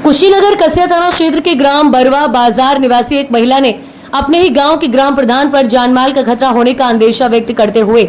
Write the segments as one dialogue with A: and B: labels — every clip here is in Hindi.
A: कुशीनगर कसिया थाना क्षेत्र के ग्राम बरवा बाजार निवासी एक महिला ने अपने ही गांव के ग्राम प्रधान पर जानमाल का खतरा होने का अंदेशा व्यक्त करते हुए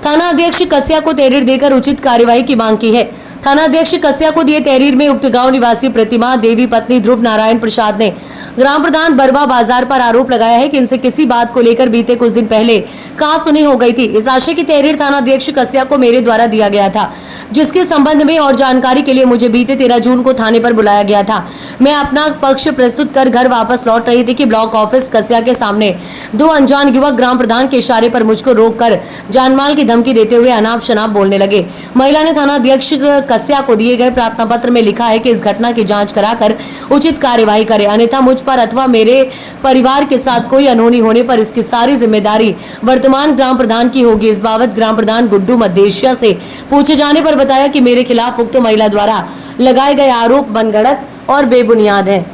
A: थाना अध्यक्ष कसिया को तहरीर देकर उचित कार्यवाही की मांग की है। थाना अध्यक्ष कसिया को दिए तहरीर में उक्त गांव निवासी प्रतिमा देवी पत्नी ध्रुव नारायण प्रसाद ने ग्राम प्रधान बरवा बाजार पर आरोप लगाया है कि इनसे किसी बात को लेकर बीते कुछ दिन पहले कहासुनी हो गई थी। इस आशय की तहरीर थाना अध्यक्ष कसिया को मेरे द्वारा दिया गया था, जिसके संबंध में और जानकारी के लिए मुझे बीते 13 जून को थाने पर बुलाया गया था। मैं अपना पक्ष प्रस्तुत कर घर वापस लौट रही थी कि ब्लॉक ऑफिस कसिया के सामने दो अनजान युवक ग्राम प्रधान के इशारे पर मुझको रोककर जानमाल की धमकी देते हुए अनाप शनाप बोलने लगे। महिला ने थाना अध्यक्ष कसिया को दिए गए प्रार्थना पत्र में लिखा है कि इस घटना की जांच कराकर उचित कार्यवाही करे, अन्यथा मुझ पर अथवा मेरे परिवार के साथ कोई अनहोनी होने पर इसकी सारी जिम्मेदारी वर्तमान ग्राम प्रधान की होगी। इस बाबत ग्राम प्रधान गुड्डू मदेशिया से पूछे जाने पर बताया कि मेरे खिलाफ उक्त महिला द्वारा लगाए गए आरोप मनगढ़ंत और बेबुनियाद है।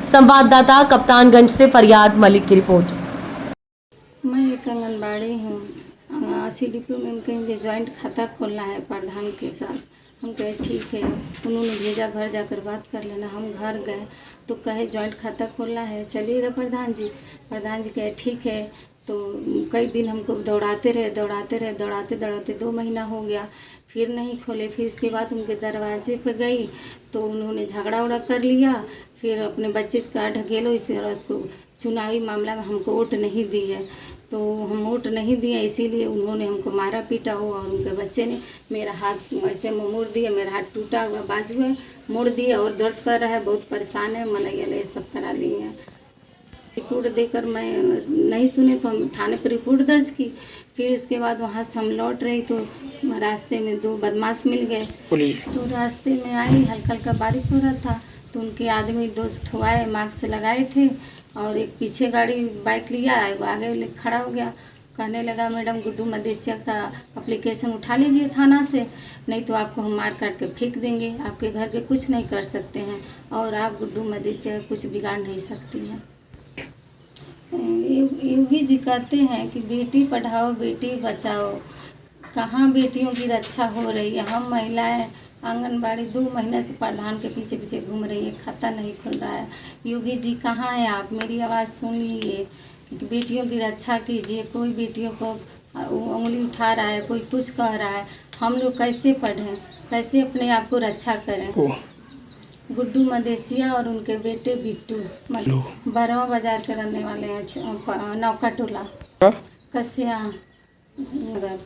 A: संवाददाता कप्तानगंज से फरियाद मलिक की रिपोर्ट।
B: मैं एक आंगनबाड़ी हूँ। CDPO में कहेंगे ज्वाइंट खाता खोलना है प्रधान के साथ। हम कहे ठीक है, उन्होंने भेजा घर जाकर बात कर लेना। हम घर गए तो कहे ज्वाइंट खाता खोलना है, चलिएगा प्रधान जी। प्रधान जी कहे ठीक है। तो कई दिन हमको दौड़ाते दौड़ाते 2 महीना हो गया, फिर नहीं खोले। फिर उसके बाद उनके दरवाजे पे गई तो उन्होंने झगड़ा उड़ा कर लिया। फिर अपने बच्चे से कहा ढकेलो इस औरत को, चुनावी मामला में हमको वोट नहीं दी है। तो हम वोट नहीं दिए, इसीलिए उन्होंने हमको मारा पीटा हुआ। और उनके बच्चे ने मेरा हाथ ऐसे मोड़ दिया, मेरा हाथ टूटा हुआ बाजू है, मोड़ दिया और दर्द कर रहा है, बहुत परेशान है। मलैया ये सब करा लिए हैं। रिपोर्ट देकर मैं नहीं सुने तो हम थाने पर रिपोर्ट दर्ज की। फिर उसके बाद वहाँ से हम लौट रही तो रास्ते में 2 बदमाश मिल गए। तो रास्ते में आई, हल्का हल्का बारिश हो रहा था तो उनके आदमी 2 ठुआए, मास्क लगाए थे और एक पीछे गाड़ी बाइक लिया, आगे खड़ा हो गया। कहने लगा मैडम गुड्डू मदेशिया का एप्लीकेशन उठा लीजिए थाना से, नहीं तो आपको हम मार काट के फेंक देंगे, आपके घर के कुछ नहीं कर सकते हैं और आप गुड्डू मदेशिया का कुछ बिगाड़ नहीं सकती हैं। योगी जी कहते हैं कि बेटी पढ़ाओ बेटी बचाओ। कहाँ बेटियों की रक्षा हो रही है? हम महिलाएं आंगनबाड़ी 2 महीने से प्रधान के पीछे पीछे घूम रही है, खाता नहीं खुल रहा है। योगी जी कहाँ हैं आप? मेरी आवाज़ सुन लीजिए कि बेटियों की रक्षा कीजिए। कोई बेटियों को उंगली उठा रहा है, कोई कुछ कह रहा है, हम लोग कैसे पढ़ें, कैसे अपने आप को रक्षा करें? गुड्डू मदेशिया और उनके बेटे बिट्टू बरवा बाजार के रहने वाले हैं, नौका टोला कसिया नगर।